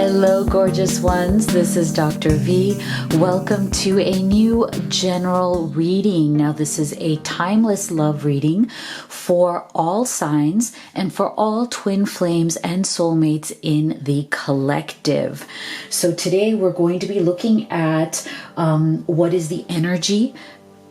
Hello, gorgeous ones. This is Dr. V. Welcome to a new general reading. Now, this is a timeless love reading for all signs and for all twin flames and soulmates in the collective. So today we're going to be looking at what is the energy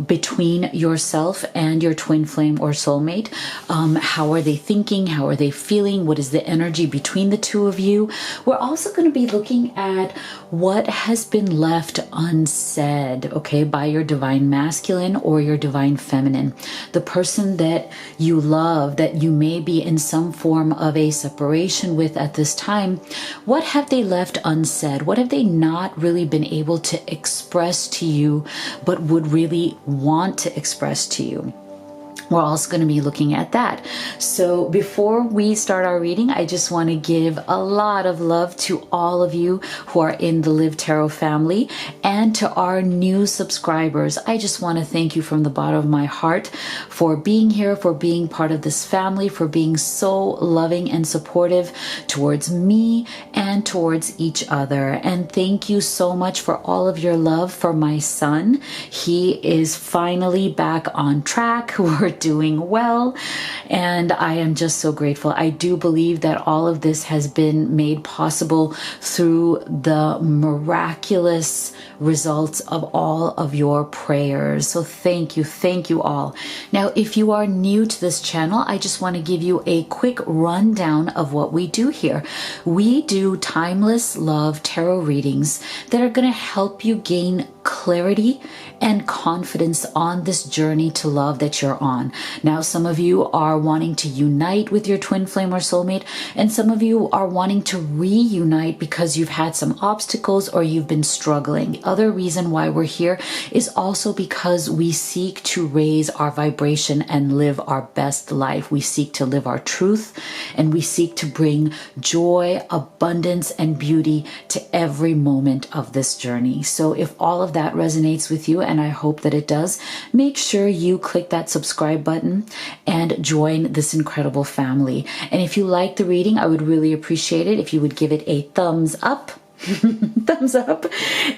between yourself and your twin flame or soulmate. How are they thinking? How are they feeling? What is the energy between the two of you? We're also going to be looking at what has been left unsaid, okay, by your divine masculine or your divine feminine. The person that you love, that you may be in some form of a separation with at this time, what have they left unsaid? What have they not really been able to express to you, but would really want to express to you? We're also going to be looking at that. So before we start our reading, I just want to give a lot of love to all of you who are in the Live Tarot family and to our new subscribers. I just want to thank you from the bottom of my heart for being here, for being part of this family, for being so loving and supportive towards me and towards each other. And thank you so much for all of your love for my son. He is finally back on track. We're doing well, and I am just so grateful. I do believe that all of this has been made possible through the miraculous results of all of your prayers. So thank you all. Now, if you are new to this channel, I just want to give you a quick rundown of what we do here. We do timeless love tarot readings that are going to help you gain clarity and confidence on this journey to love that you're on. Now, some of you are wanting to unite with your twin flame or soulmate, and some of you are wanting to reunite because you've had some obstacles or you've been struggling. The other reason why we're here is also because we seek to raise our vibration and live our best life. We seek to live our truth, and we seek to bring joy, abundance, and beauty to every moment of this journey. So if all of that resonates with you, and I hope that it does, make sure you click that subscribe button and join this incredible family. And if you like the reading, I would really appreciate it if you would give it a thumbs up. Thumbs up,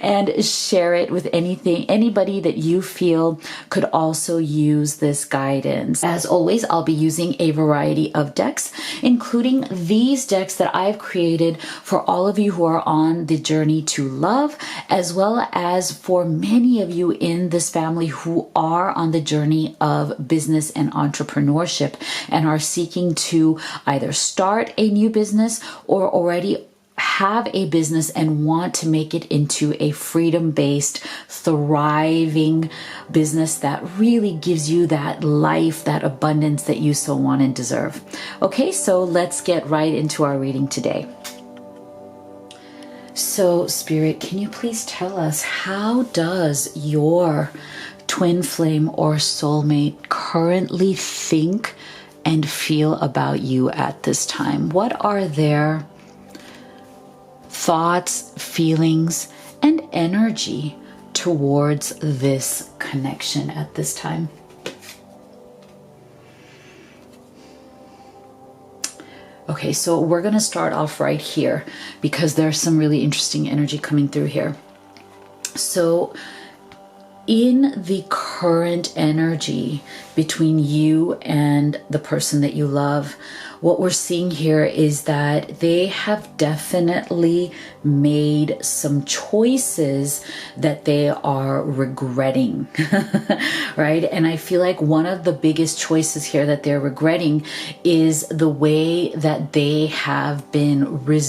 and share it with anybody that you feel could also use this guidance. As always, I'll be using a variety of decks, including these decks that I've created for all of you who are on the journey to love, as well as for many of you in this family who are on the journey of business and entrepreneurship and are seeking to either start a new business or already have a business and want to make it into a freedom-based, thriving business that really gives you that life, that abundance that you so want and deserve. Okay, so let's get right into our reading today. So, Spirit, can you please tell us, how does your twin flame or soulmate currently think and feel about you at this time? What are their thoughts, feelings, and energy towards this connection at this time? Okay, so we're going to start off right here because there's some really interesting energy coming through here. So in the current energy between you and the person that you love, what we're seeing here is that they have definitely made some choices that they are regretting, right? And I feel like one of the biggest choices here that they're regretting is the way that they have been really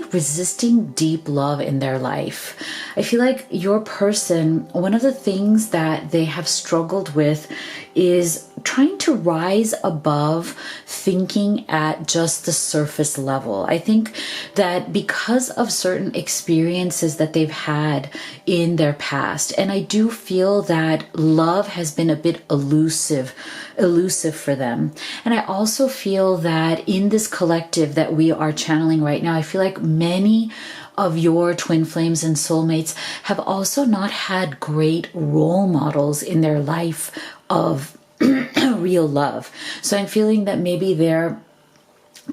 resisting deep love in their life. I feel like your person, one of the things that they have struggled with is trying to rise above thinking at just the surface level. I think that because of certain experiences that they've had in their past, and I do feel that love has been a bit elusive for them. And I also feel that in this collective that we are channeling right now, I feel like many of your twin flames and soulmates have also not had great role models in their life of real love. So I'm feeling that maybe they're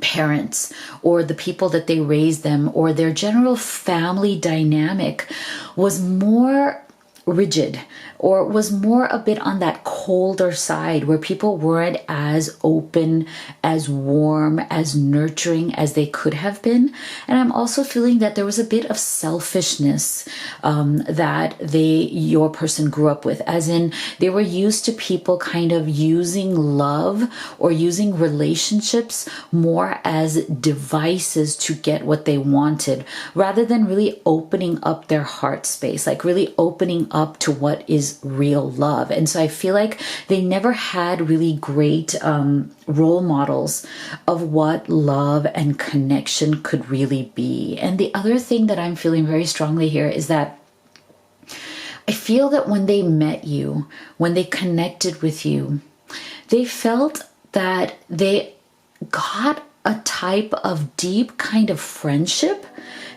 parents or the people that they raised them, or their general family dynamic was more rigid, or was more a bit on that colder side, where people weren't as open, as warm, as nurturing as they could have been. And I'm also feeling that there was a bit of selfishness that your person grew up with, as in they were used to people kind of using love or using relationships more as devices to get what they wanted, rather than really opening up their heart space, like really opening up to what is real love. And so I feel like they never had really great role models of what love and connection could really be. And the other thing that I'm feeling very strongly here is that I feel that when they met you, when they connected with you, they felt that they got a type of deep kind of friendship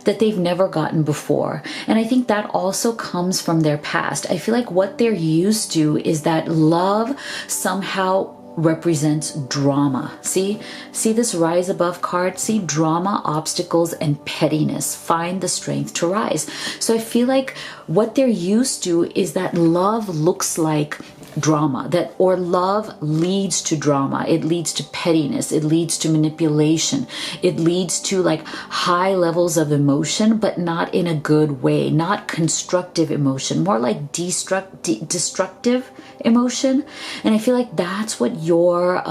that they've never gotten before. And I think that also comes from their past. I feel like what they're used to is that love somehow represents drama. See this rise above card? See, drama, obstacles, and pettiness. Find the strength to rise. So I feel like what they're used to is that love looks like drama, or love leads to drama. It leads to pettiness. It leads to manipulation. It leads to like high levels of emotion, but not in a good way, not constructive emotion, more like destructive emotion. And I feel like that's what your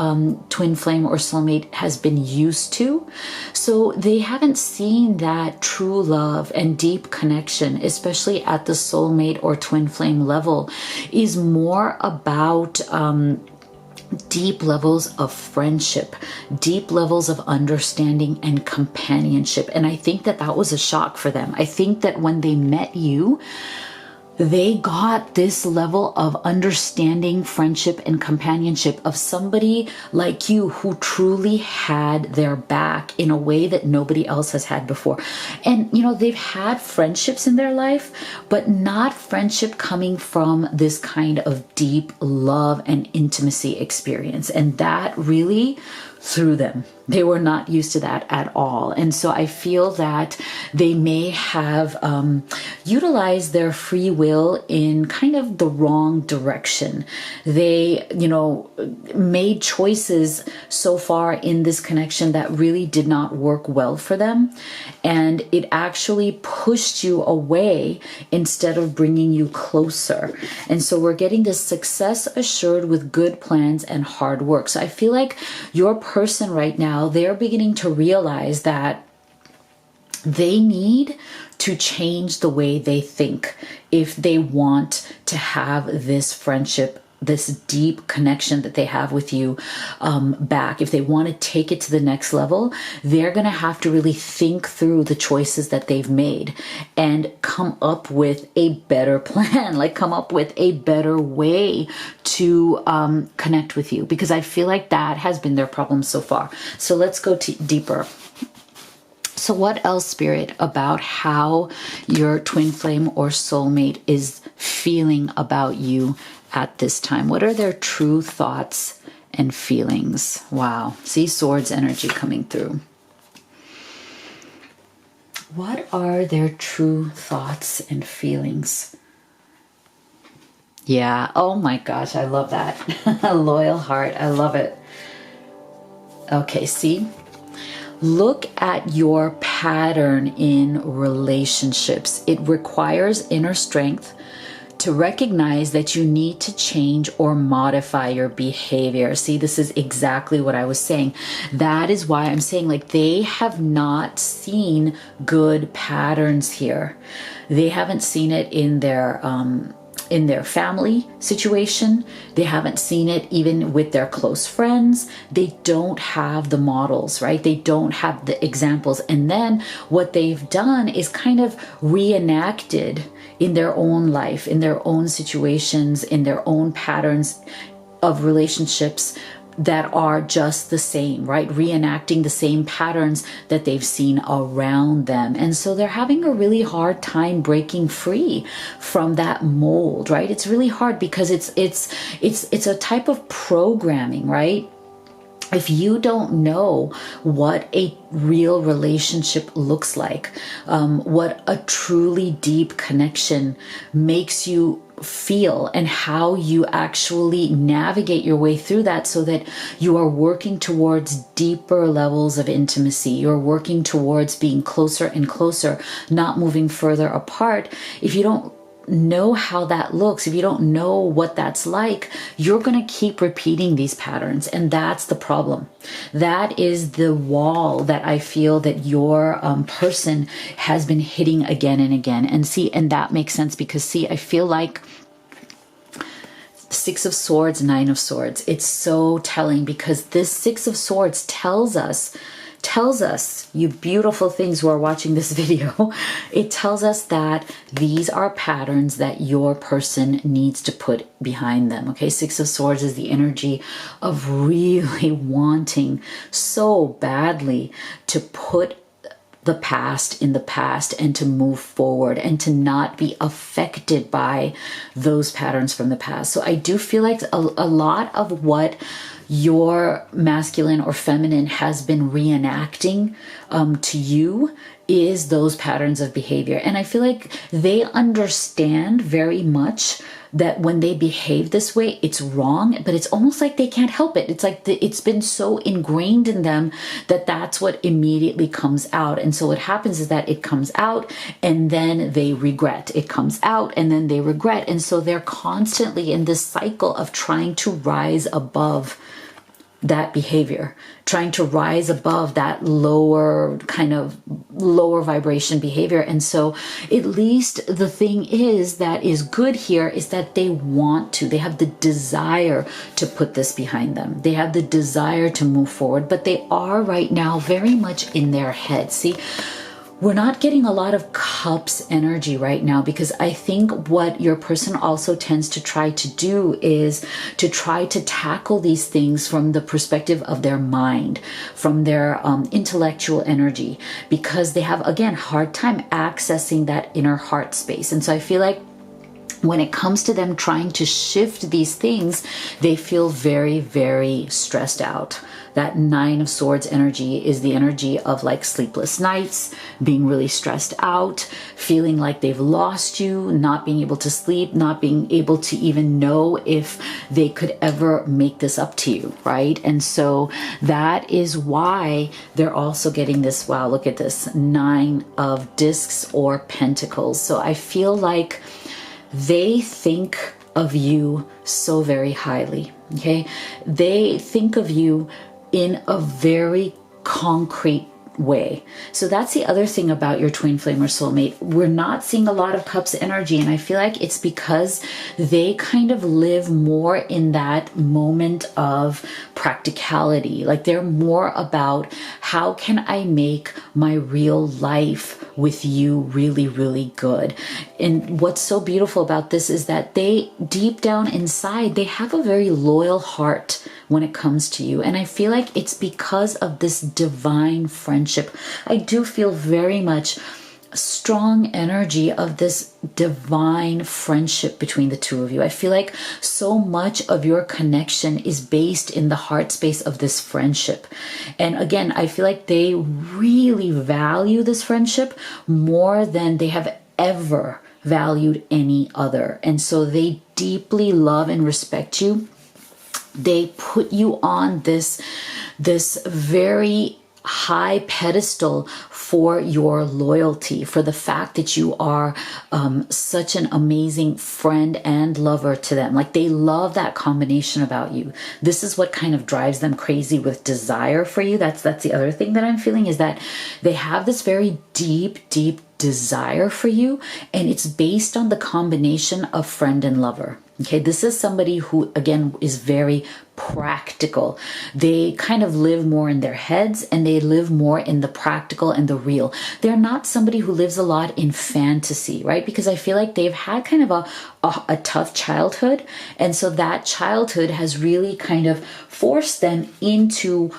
twin flame or soulmate has been used to. So they haven't seen that true love and deep connection, especially at the soulmate or twin flame level, is more about deep levels of friendship, deep levels of understanding and companionship. And I think that that was a shock for them. I think that when they met you, they got this level of understanding, friendship, and companionship of somebody like you who truly had their back in a way that nobody else has had before. And, you know, they've had friendships in their life, but not friendship coming from this kind of deep love and intimacy experience. And that really threw them. They were not used to that at all. And so I feel that they may have utilized their free will in kind of the wrong direction. They, you know, made choices so far in this connection that really did not work well for them. And it actually pushed you away instead of bringing you closer. And so we're getting this success assured with good plans and hard work. So I feel like your person right now, they're beginning to realize that they need to change the way they think if they want to have this friendship, this deep connection that they have with you back. If they want to take it to the next level, they're going to have to really think through the choices that they've made and come up with a better plan, like come up with a better way to connect with you, because I feel like that has been their problem so far. So let's go deeper. So what else, Spirit, about how your twin flame or soulmate is feeling about you at this time? What are their true thoughts and feelings? Wow. See, swords energy coming through. What are their true thoughts and feelings? Yeah. Oh my gosh. I love that. A loyal heart. I love it. Okay. See, look at your pattern in relationships. It requires inner strength to recognize that you need to change or modify your behavior. See, this is exactly what I was saying. That is why I'm saying, like, they have not seen good patterns here. They haven't seen it in their family situation. They haven't seen it even with their close friends. They don't have the models, right? They don't have the examples. And then what they've done is kind of reenacted in their own life, in their own situations, in their own patterns of relationships that are just the same, right? Reenacting the same patterns that they've seen around them. And so they're having a really hard time breaking free from that mold, right? It's really hard because it's a type of programming, right? if you don't know what a real relationship looks like, what a truly deep connection makes you feel, and how you actually navigate your way through that so that you are working towards deeper levels of intimacy, you're working towards being closer and closer, not moving further apart. If you don't know how that looks, if you don't know what that's like, you're going to keep repeating these patterns. And that's the problem. That is the wall that I feel that your person has been hitting again and again. And see, and that makes sense because see, I feel like Six of Swords, Nine of Swords. It's so telling because this Six of Swords tells us, you beautiful things who are watching this video, it tells us that these are patterns that your person needs to put behind them. Okay, Six of Swords is the energy of really wanting so badly to put the past in the past and to move forward and to not be affected by those patterns from the past. So I do feel like a lot of what your masculine or feminine has been reenacting to you is those patterns of behavior. And I feel like they understand very much that when they behave this way, it's wrong, but it's almost like they can't help it. It's like it's been so ingrained in them that that's what immediately comes out. And so what happens is that it comes out and then they regret. It comes out and then they regret. And so they're constantly in this cycle of trying to rise above that behavior, trying to rise above that lower vibration behavior. And so at least the thing is that is good here is that they have the desire to put this behind them. They have the desire to move forward, but they are right now very much in their head. See, we're not getting a lot of cups energy right now because I think what your person also tends to try to do is to try to tackle these things from the perspective of their mind, from their intellectual energy, because they have, again, hard time accessing that inner heart space. And so I feel like when it comes to them trying to shift these things, they feel very, very stressed out. That Nine of Swords energy is the energy of like sleepless nights, being really stressed out, feeling like they've lost you, not being able to sleep, not being able to even know if they could ever make this up to you, right? And so that is why they're also getting this, wow, look at this, Nine of Discs or Pentacles. So I feel like they think of you so very highly, okay? They think of you in a very concrete way. So that's the other thing about your twin flame or soulmate. We're not seeing a lot of cups energy, and I feel like it's because they kind of live more in that moment of practicality. Like they're more about how can I make my real life with you really, really good. And what's so beautiful about this is that they deep down inside, they have a very loyal heart when it comes to you. And I feel like it's because of this divine friendship. I do feel very much strong energy of this divine friendship between the two of you. I feel like so much of your connection is based in the heart space of this friendship. And again, I feel like they really value this friendship more than they have ever valued any other. And so they deeply love and respect you. They put you on this very high pedestal for your loyalty, for the fact that you are such an amazing friend and lover to them. Like they love that combination about you. This is what kind of drives them crazy with desire for you. That's the other thing that I'm feeling, is that they have this very deep desire for you, and it's based on the combination of friend and lover. Okay, this is somebody who, again, is very practical. They kind of live more in their heads, and they live more in the practical and the real. They're not somebody who lives a lot in fantasy, right? Because I feel like they've had kind of a tough childhood. And so that childhood has really kind of forced them into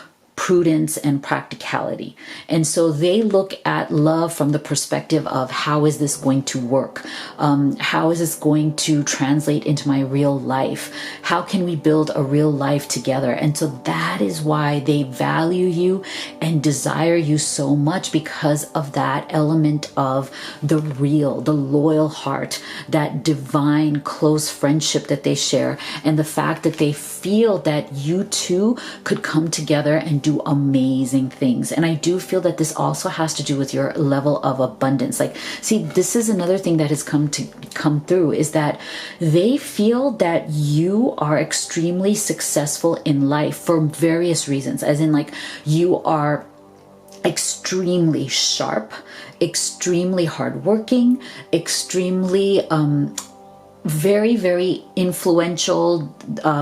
prudence and practicality. And so they look at love from the perspective of, how is this going to work? How is this going to translate into my real life? How can we build a real life together? And so that is why they value you and desire you so much, because of that element of the real, the loyal heart, that divine close friendship that they share, and the fact that they feel that you two could come together and do amazing things. And I do feel that this also has to do with your level of abundance. Like, see, this is another thing that has come through, is that they feel that you are extremely successful in life for various reasons, as in, like, you are extremely sharp, extremely hardworking, extremely very, very influential,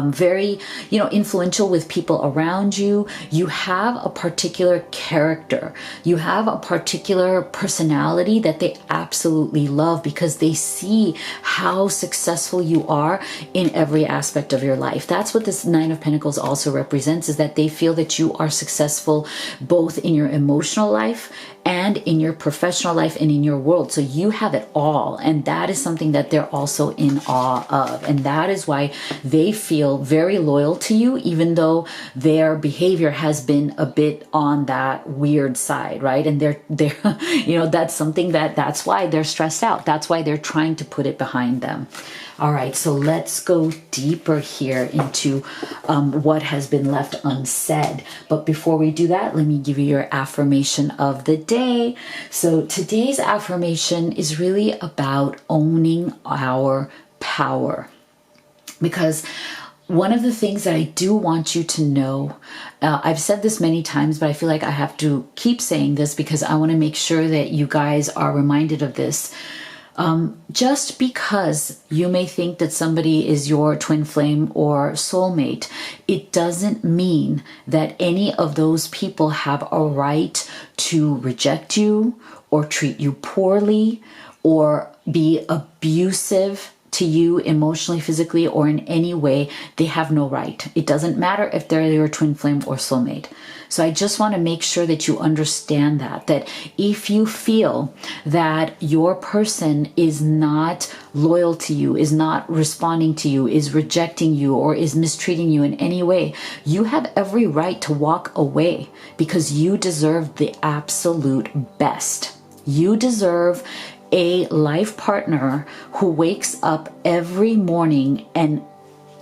very, influential with people around you. You have a particular character. You have a particular personality that they absolutely love, because they see how successful you are in every aspect of your life. That's what this Nine of Pentacles also represents, is that they feel that you are successful both in your emotional life and in your professional life and in your world. So you have it all. And that is something that they're also in awe of. And that is why they feel very loyal to you, even though their behavior has been a bit on that weird side, right? And they're that's something that's why they're stressed out. That's why they're trying to put it behind them. All right, so let's go deeper here into what has been left unsaid. But before we do that, let me give you your affirmation of the day. So today's affirmation is really about owning our power. Because one of the things that I do want you to know, I've said this many times, but I feel like I have to keep saying this because I want to make sure that you guys are reminded of this. Just because you may think that somebody is your twin flame or soulmate, it doesn't mean that any of those people have a right to reject you or treat you poorly or be abusive to you emotionally, physically, or in any way. They have no right. It doesn't matter if they're your twin flame or soulmate. So I just want to make sure that you understand that if you feel that your person is not loyal to you, is not responding to you, is rejecting you, or is mistreating you in any way, you have every right to walk away, because you deserve the absolute best. You deserve a life partner who wakes up every morning and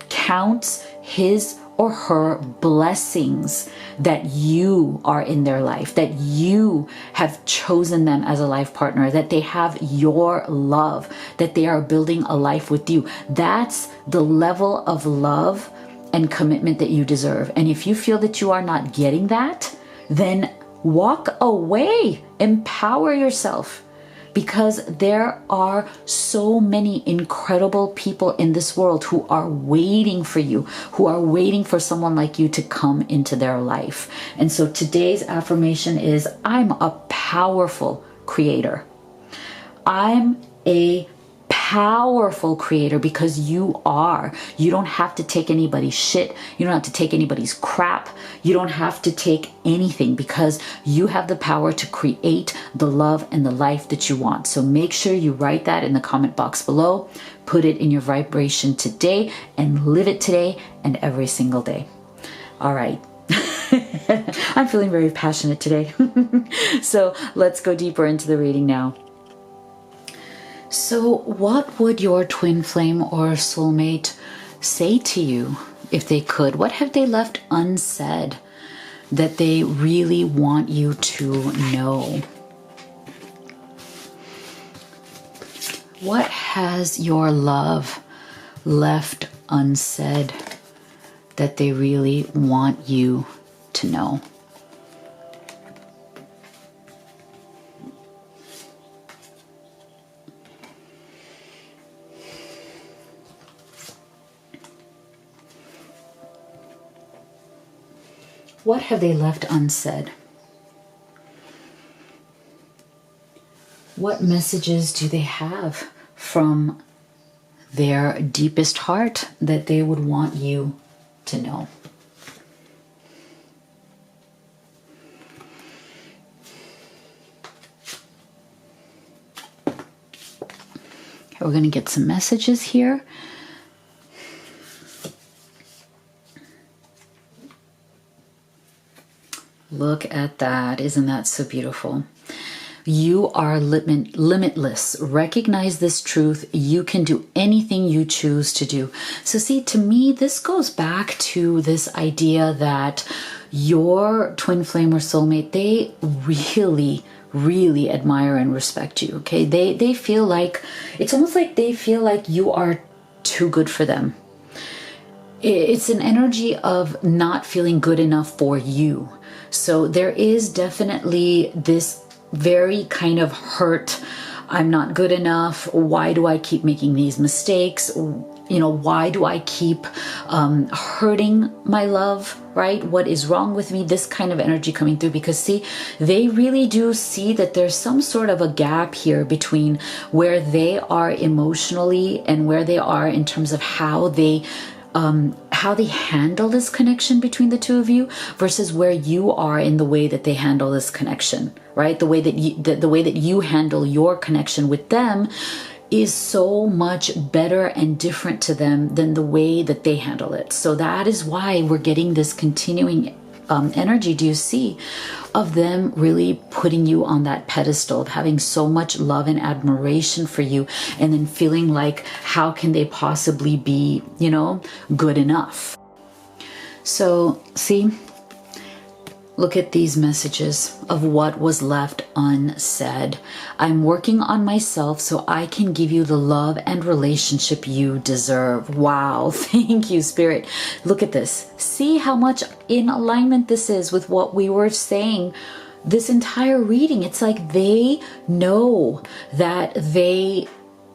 counts his or her blessings that you are in their life, that you have chosen them as a life partner, that they have your love, that they are building a life with you. That's the level of love and commitment that you deserve. And if you feel that you are not getting that, then walk away, empower yourself. Because there are so many incredible people in this world who are waiting for you, who are waiting for someone like you to come into their life. And so today's affirmation is, I'm a powerful creator. I'm a powerful creator, because you are. You don't have to take anybody's shit. You don't have to take anybody's crap. You don't have to take anything, because you have the power to create the love and the life that you want. So make sure you write that in the comment box below. Put it in your vibration today and live it today and every single day. All right. I'm feeling very passionate today. So let's go deeper into the reading now. So what would your twin flame or soulmate say to you if they could? What have they left unsaid that they really want you to know? What has your love left unsaid that they really want you to know? What have they left unsaid? What messages do they have from their deepest heart that they would want you to know? We're going to get some messages here. Look at that. Isn't that so beautiful? You are limitless. Recognize this truth. You can do anything you choose to do. So see, to me, this goes back to this idea that your twin flame or soulmate, they really admire and respect you. Okay. They feel like, it's almost like they feel like you are too good for them. It's an energy of not feeling good enough for you. So there is definitely this very kind of hurt. I'm not good enough. Why do I keep making these mistakes? You know, why do I keep hurting my love, right? What is wrong with me? This kind of energy coming through, because see, they really do see that there's some sort of a gap here between where they are emotionally and where they are in terms of how they handle this connection between the two of you versus where you are in the way that they handle this connection, right? The way that you handle your connection with them is so much better and different to them than the way that they handle it. So that is why we're getting this continuing energy, do you see, of them really putting you on that pedestal, of having so much love and admiration for you, and then feeling like, how can they possibly be, you know, good enough? So see, look at these messages of what was left unsaid. I'm working on myself so I can give you the love and relationship you deserve. Wow. Thank you, Spirit. Look at this. See how much in alignment this is with what we were saying this entire reading. It's like they know that they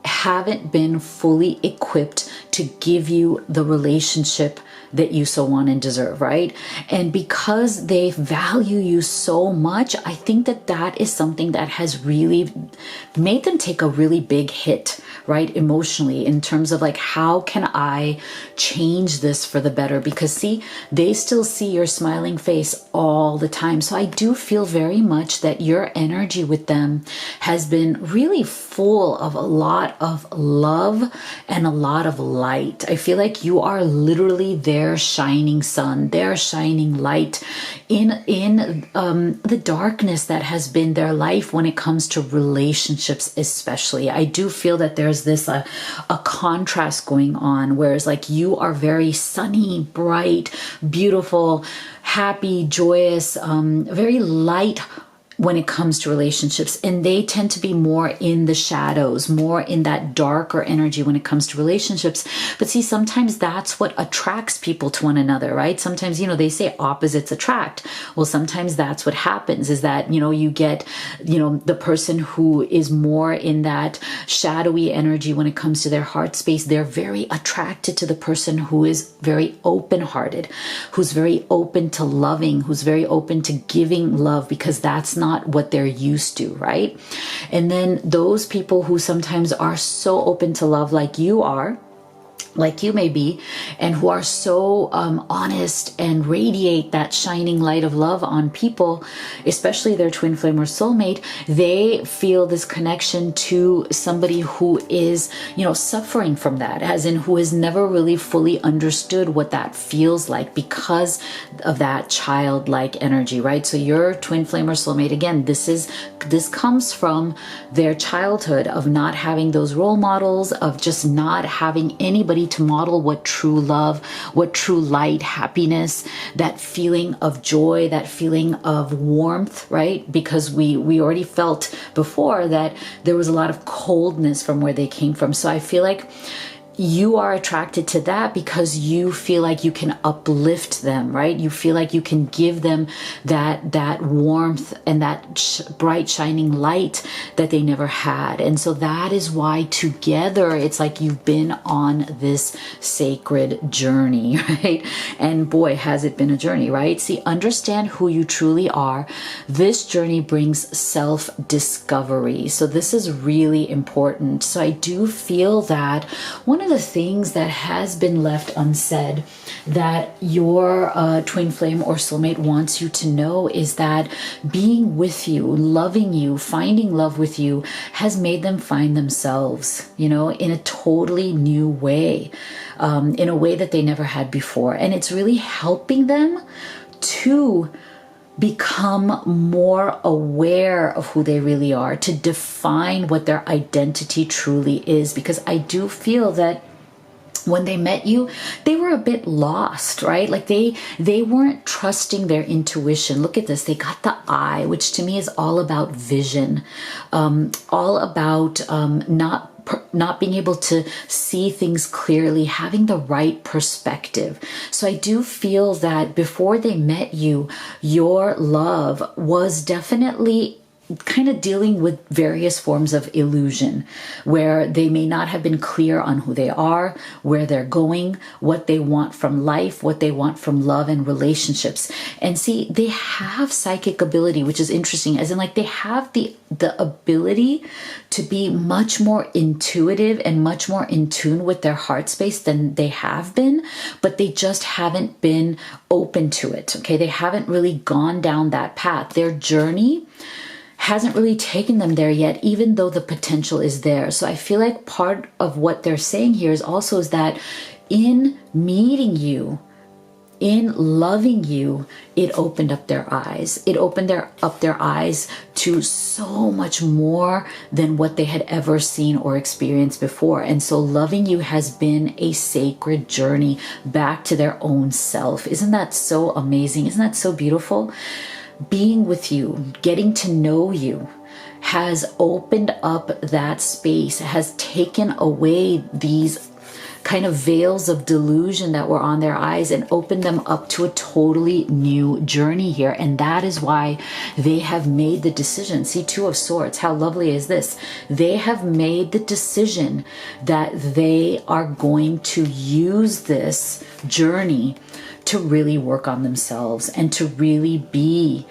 haven't been fully equipped to give you the relationship that you so want and deserve, right? And because they value you so much, I think that that is something that has really made them take a really big hit, right? Emotionally, in terms of like, how can I change this for the better? Because see, they still see your smiling face all the time. So I do feel very much that your energy with them has been really full of a lot of love and a lot of light. I feel like you are literally their shining sun, their shining light in the darkness that has been their life when it comes to relationships, especially. I do feel that there's this a contrast going on, whereas like you are very sunny, bright, beautiful, happy, joyous, very light when it comes to relationships, and they tend to be more in the shadows, more in that darker energy when it comes to relationships. But see, sometimes that's what attracts people to one another, right? Sometimes, you know, they say opposites attract. Well, sometimes that's what happens, is that, you know, you get, you know, the person who is more in that shadowy energy when it comes to their heart space, they're very attracted to the person who is very open-hearted, who's very open to loving, who's very open to giving love, because that's not what they're used to, right? And then those people who sometimes are so open to love like you are, like you may be, and who are so honest and radiate that shining light of love on people, especially their twin flame or soulmate, they feel this connection to somebody who is, you know, suffering from that, as in who has never really fully understood what that feels like because of that childlike energy, right? So your twin flame or soulmate, again, this comes from their childhood of not having those role models, of just not having anybody to model what true love, what true light, happiness, that feeling of joy, that feeling of warmth, right? Because we already felt before that there was a lot of coldness from where they came from. So I feel like you are attracted to that because you feel like you can uplift them, right? You feel like you can give them that warmth and that bright shining light that they never had. And so that is why together it's like you've been on this sacred journey, right? And boy, has it been a journey, right? See, understand who you truly are. This journey brings self-discovery. So this is really important. So I do feel that one of the things that has been left unsaid that your twin flame or soulmate wants you to know is that being with you, loving you, finding love with you has made them find themselves, you know, in a totally new way, in a way that they never had before. And it's really helping them to become more aware of who they really are, to define what their identity truly is. Because I do feel that when they met you, they were a bit lost, right? Like they weren't trusting their intuition. Look at this. They got the eye, which to me is all about vision, all about not being able to see things clearly, having the right perspective. So I do feel that before they met you, your love was definitely kind of dealing with various forms of illusion, where they may not have been clear on who they are, where they're going, what they want from life, what they want from love and relationships. And see, they have psychic ability, which is interesting, as in like they have the ability to be much more intuitive and much more in tune with their heart space than they have been, but they just haven't been open to it. Okay, they haven't really gone down that path. Their journey hasn't really taken them there yet, even though the potential is there. So I feel like part of what they're saying here is also is that in meeting you, in loving you, it opened up their eyes. It opened up their eyes to so much more than what they had ever seen or experienced before. And so loving you has been a sacred journey back to their own self. Isn't that so amazing? Isn't that so beautiful? Being with you, getting to know you, has opened up that space, has taken away these kind of veils of delusion that were on their eyes and opened them up to a totally new journey here. And that is why they have made the decision. See, Two of Swords, how lovely is this? They have made the decision that they are going to use this journey to really work on themselves and to really be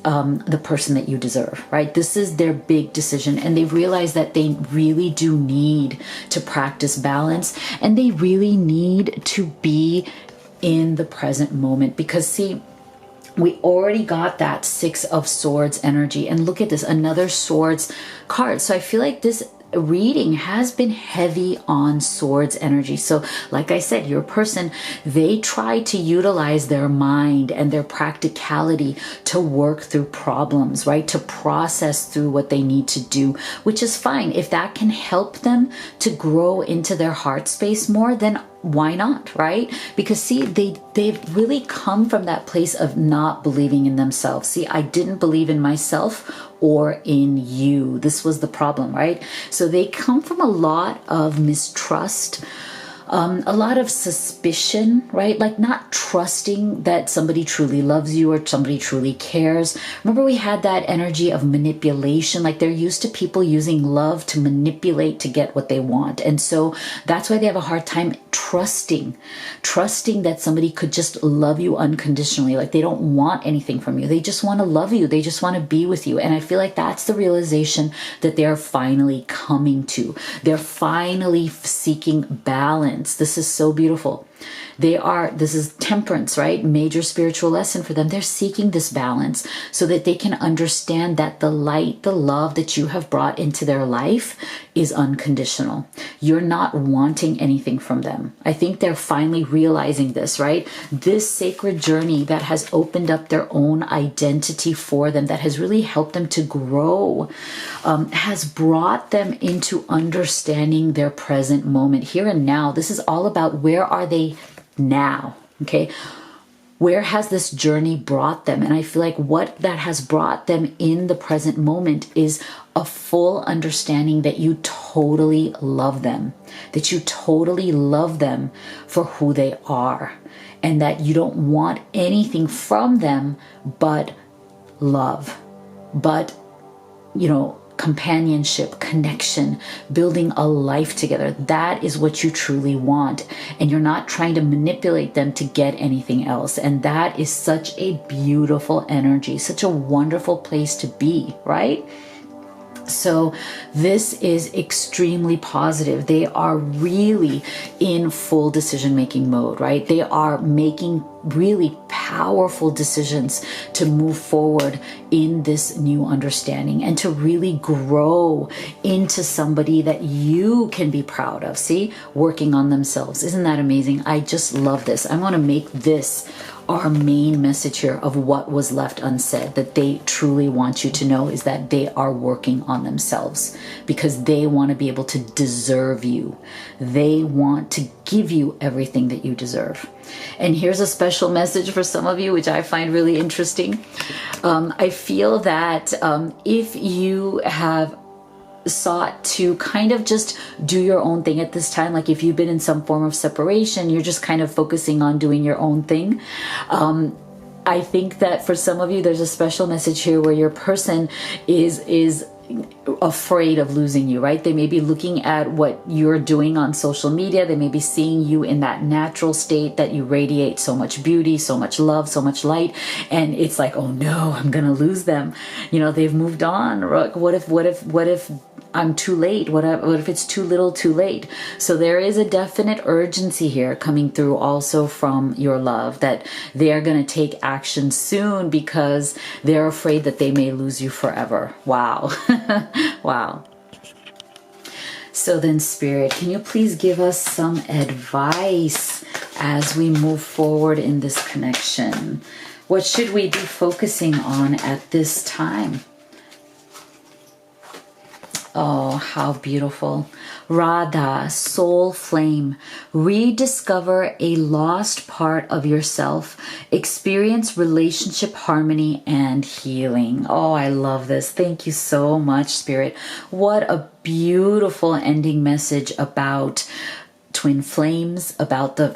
the person that you deserve, right? This is their big decision, and they realize that they really do need to practice balance, and they really need to be in the present moment. Because see, we already got that Six of Swords energy, and look at this, another Swords card. So I feel like this reading has been heavy on swords energy. So like I said, your person, they try to utilize their mind and their practicality to work through problems, right? To process through what they need to do, which is fine. If that can help them to grow into their heart space more, then why not, right? Because see, they've really come from that place of not believing in themselves. See, I didn't believe in myself or in you. This was the problem, right? So they come from a lot of mistrust, a lot of suspicion, right? Like not trusting that somebody truly loves you or somebody truly cares. Remember, we had that energy of manipulation. Like they're used to people using love to manipulate to get what they want. And so that's why they have a hard time trusting that somebody could just love you unconditionally. Like they don't want anything from you. They just want to love you. They just want to be with you. And I feel like that's the realization that they're finally coming to. They're finally seeking balance. This is so beautiful. This is temperance, right? Major spiritual lesson for them. They're seeking this balance so that they can understand that the light, the love that you have brought into their life is unconditional. You're not wanting anything from them. I think they're finally realizing this, right? This sacred journey that has opened up their own identity for them, that has really helped them to grow, has brought them into understanding their present moment, here and now. This is all about where are they now, okay? Where has this journey brought them? And I feel like what that has brought them in the present moment is a full understanding that you totally love them, that you totally love them for who they are, and that you don't want anything from them but love, but, companionship, connection, building a life together. That is what you truly want. And you're not trying to manipulate them to get anything else. And that is such a beautiful energy, such a wonderful place to be, right? So this is extremely positive. They are really in full decision-making mode, right? They are making really powerful decisions to move forward in this new understanding and to really grow into somebody that you can be proud of. See, working on themselves. Isn't that amazing? I just love this. I want to make this our main message here of what was left unsaid, that they truly want you to know, is that they are working on themselves because they want to be able to deserve you. They want to give you everything that you deserve. And here's a special message for some of you, which I find really interesting. I feel that if you have sought to kind of just do your own thing at this time, like if you've been in some form of separation, you're just kind of focusing on doing your own thing. I think that for some of you, there's a special message here where your person is afraid of losing you, right? They may be looking at what you're doing on social media. They may be seeing you in that natural state that you radiate so much beauty, so much love, so much light. And it's like, oh no, I'm going to lose them. You know, they've moved on. What if I'm too late? What if it's too little too late? So there is a definite urgency here coming through also from your love, that they are going to take action soon because they're afraid that they may lose you forever. Wow. Wow. So then, Spirit, can you please give us some advice as we move forward in this connection? What should we be focusing on at this time? Oh, how beautiful. Radha, soul flame, rediscover a lost part of yourself, experience relationship harmony and healing. Oh, I love this. Thank you so much, Spirit. What a beautiful ending message about twin flames, about the,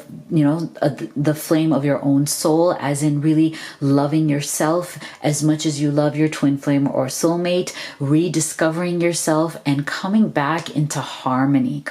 the flame of your own soul, as in really loving yourself as much as you love your twin flame or soulmate, rediscovering yourself and coming back into harmony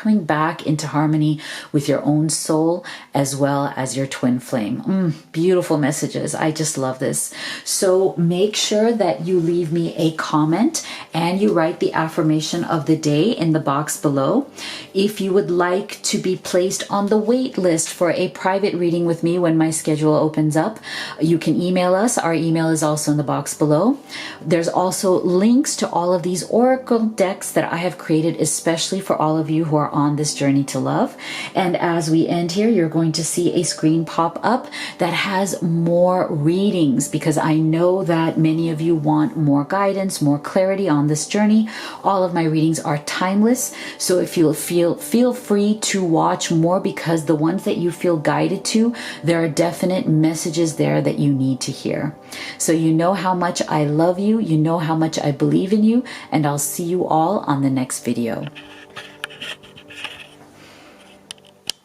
with your own soul as well as your twin flame. Beautiful messages. I just love this. So make sure that you leave me a comment and you write the affirmation of the day in the box below. If you would like to be placed on the wait list for a private reading with me when my schedule opens up, you can email us. Our email is also in the box below. There's also links to all of these oracle decks that I have created especially for all of you who are on this journey to love. And as we end here, you're going to see a screen pop up that has more readings, because I know that many of you want more guidance, more clarity on this journey. All of my readings are timeless, so if you feel free to watch more, because the ones that you feel guided to, there are definite messages there that you need to hear. So you know how much I love you, you know how much I believe in you, and I'll see you all on the next video.